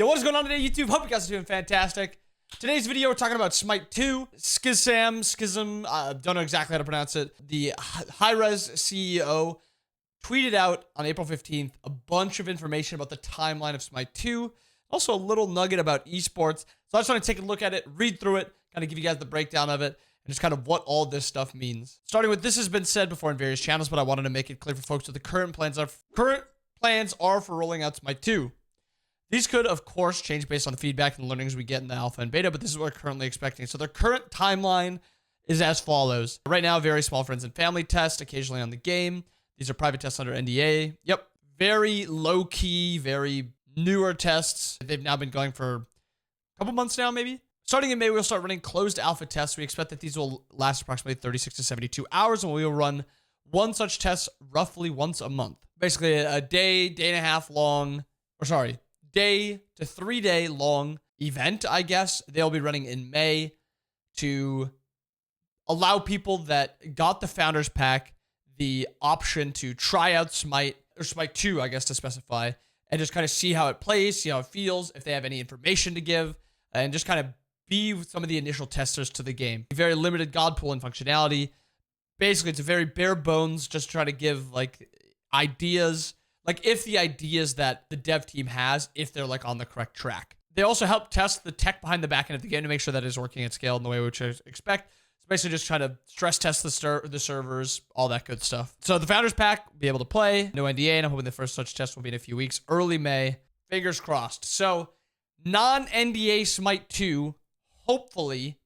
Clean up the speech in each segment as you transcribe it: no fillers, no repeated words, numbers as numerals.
Yo, what is going on today, YouTube? Hope you guys are doing fantastic. Today's video, we're talking about Smite 2, Schism, don't know exactly how to pronounce it. The high-res CEO tweeted out on April 15th a bunch of information about the timeline of Smite 2, also a little nugget about esports. So I just want to take a look at it, read through it, kind of give you guys the breakdown of it, and just kind of what all this stuff means. Starting with, this has been said before in various channels, but I wanted to make it clear for folks what the current plans are for rolling out Smite 2. These could, of course, change based on the feedback and learnings we get in the alpha and beta, but this is what we're currently expecting. So their current timeline is as follows. Right now, very small friends and family test, occasionally on the game. These are private tests under NDA. Yep, very low-key, very newer tests. They've now been going for a couple months now, maybe. Starting in May, we'll start running closed alpha tests. We expect that these will last approximately 36 to 72 hours, and we will run one such test roughly once a month. Basically, a day and a half long, day to 3 day long event, I guess. They'll be running in May to allow people that got the Founders Pack the option to try out Smite, or Smite 2, I guess to specify, and just kind of see how it plays, see how it feels, if they have any information to give, and just kind of be some of the initial testers to the game. Very limited god pool and functionality. Basically, it's a very bare bones, just try to give like ideas, like if the ideas that the dev team has, if they're like on the correct track. They also help test the tech behind the back end of the game to make sure that it's working at scale in the way which I expect. It's basically just trying to stress test the servers, all that good stuff. So the Founders Pack will be able to play, no NDA, and I'm hoping the first such test will be in a few weeks, early May. Fingers crossed. So non-NDA Smite 2, hopefully,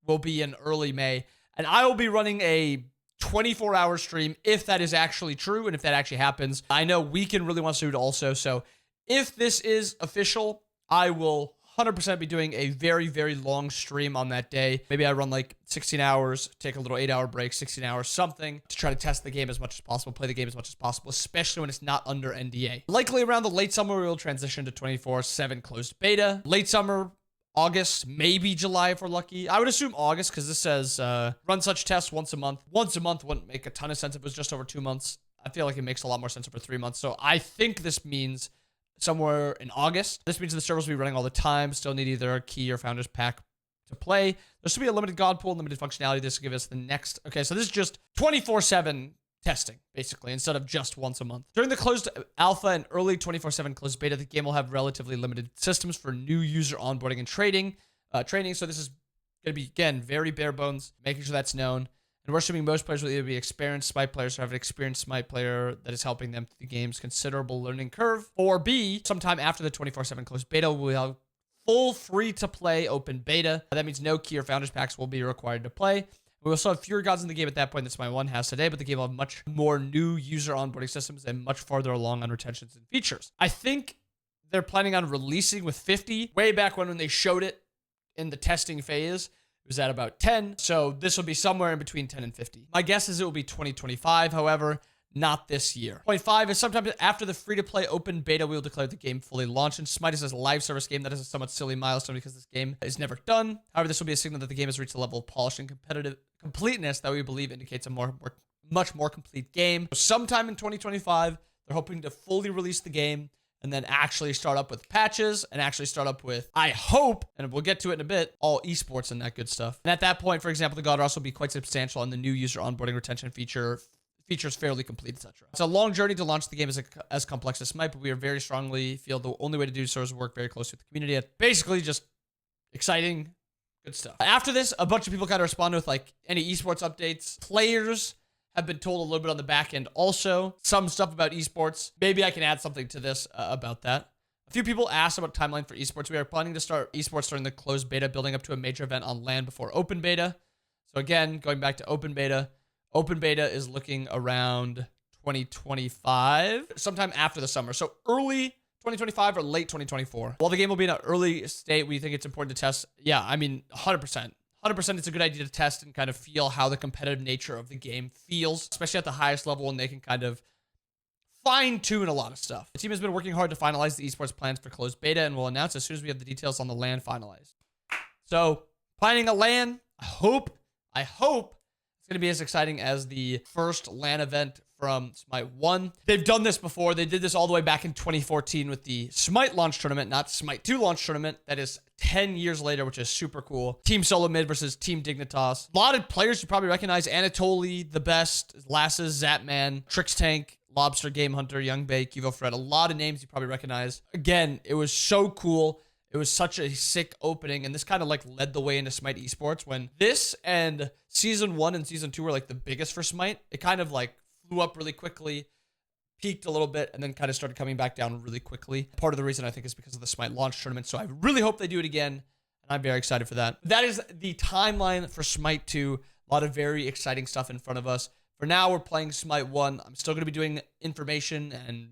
will be in early May, and I will be running a 24-hour stream if that is actually true and if that actually happens. I know Weekend really wants to do it also, so if this is official, I will 100% be doing a very, very long stream on that day. Maybe I run like 16 hours, take a little 8-hour break, 16 hours, something to try to test the game as much as possible, play the game as much as possible, especially when it's not under NDA. Likely around the late summer, we will transition to 24/7 closed beta. Late summer, August, maybe July if we're lucky. I would assume August because this says run such tests once a month. Once a month wouldn't make a ton of sense if it was just over 2 months. I feel like it makes a lot more sense over 3 months. So I think this means somewhere in August. This means the servers will be running all the time. Still need either a key or Founders Pack to play. There should be a limited god pool, limited functionality. This will give us the next. Okay, so this is just 24/7 testing, basically, instead of just once a month. During the closed alpha and early 24/7 closed beta, the game will have relatively limited systems for new user onboarding and training. So this is going to be, again, very bare bones, making sure that's known. And we're assuming most players will either be experienced Smite players or have an experienced Smite player that is helping them through the game's considerable learning curve. Or B, sometime after the 24/7 closed beta, we'll have full free-to-play open beta. That means no key or Founders Packs will be required to play. We also have fewer gods in the game at that point than Smite 1 has today, but the game will have much more new user onboarding systems and much farther along on retentions and features. I think they're planning on releasing with 50. Way back when they showed it in the testing phase, it was at about 10. So this will be somewhere in between 10 and 50. My guess is it will be 2025, however, not this year. Point 5 is sometime after the free-to-play open beta, we will declare the game fully launched. And Smite is a live service game. That is a somewhat silly milestone because this game is never done. However, this will be a signal that the game has reached a level of polish and competitive completeness that we believe indicates a much more complete game. Sometime in 2025, they're hoping to fully release the game and then actually start up with patches and actually start up with, I hope, and we'll get to it in a bit, all esports and that good stuff. And at that point, for example, the god rush will be quite substantial and the new user onboarding retention features fairly complete, etc. It's a long journey to launch the game as complex as Smite, but we are very strongly feel the only way to do so is work very closely with the community. Basically, just exciting, good stuff. After this, a bunch of people kind of responded with like any esports updates. Players have been told a little bit on the back end also. Some stuff about esports. Maybe I can add something to this about that. A few people asked about timeline for esports. We are planning to start esports during the closed beta, building up to a major event on LAN before open beta. So again, going back to open beta is looking around 2025, sometime after the summer. So early 2025 or late 2024. While the game will be in an early state, we think it's important to test. Yeah, I mean, 100%. 100% it's a good idea to test and kind of feel how the competitive nature of the game feels, especially at the highest level when they can kind of fine-tune a lot of stuff. The team has been working hard to finalize the esports plans for closed beta and will announce as soon as we have the details on the LAN finalized. So, planning a LAN, I hope it's going to be as exciting as the first LAN event from Smite 1. They've done this before. They did this all the way back in 2014 with the Smite launch tournament, not Smite 2 launch tournament. That is 10 years later, which is super cool. Team Solo Mid versus Team Dignitas. A lot of players you probably recognize. Anatoly, The Best, Lasses, Zapman, Trix Tank, Lobster, Game Hunter, Young Bay, Kivo Fred. A lot of names you probably recognize. Again, it was so cool. It was such a sick opening, and this kind of like led the way into Smite Esports when this and Season 1 and Season 2 were like the biggest for Smite. It kind of like flew up really quickly, peaked a little bit, and then kind of started coming back down really quickly. Part of the reason I think is because of the Smite launch tournament, so I really hope they do it again, and I'm very excited for that. That is the timeline for Smite 2. A lot of very exciting stuff in front of us. For now, we're playing Smite 1. I'm still going to be doing information and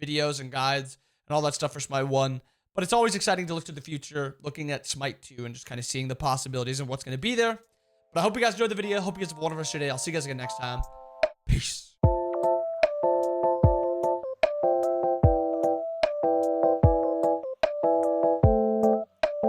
videos and guides and all that stuff for Smite 1. But it's always exciting to look to the future, looking at Smite 2 and just kind of seeing the possibilities and what's going to be there. But I hope you guys enjoyed the video. I hope you guys have a wonderful day. I'll see you guys again next time. Peace.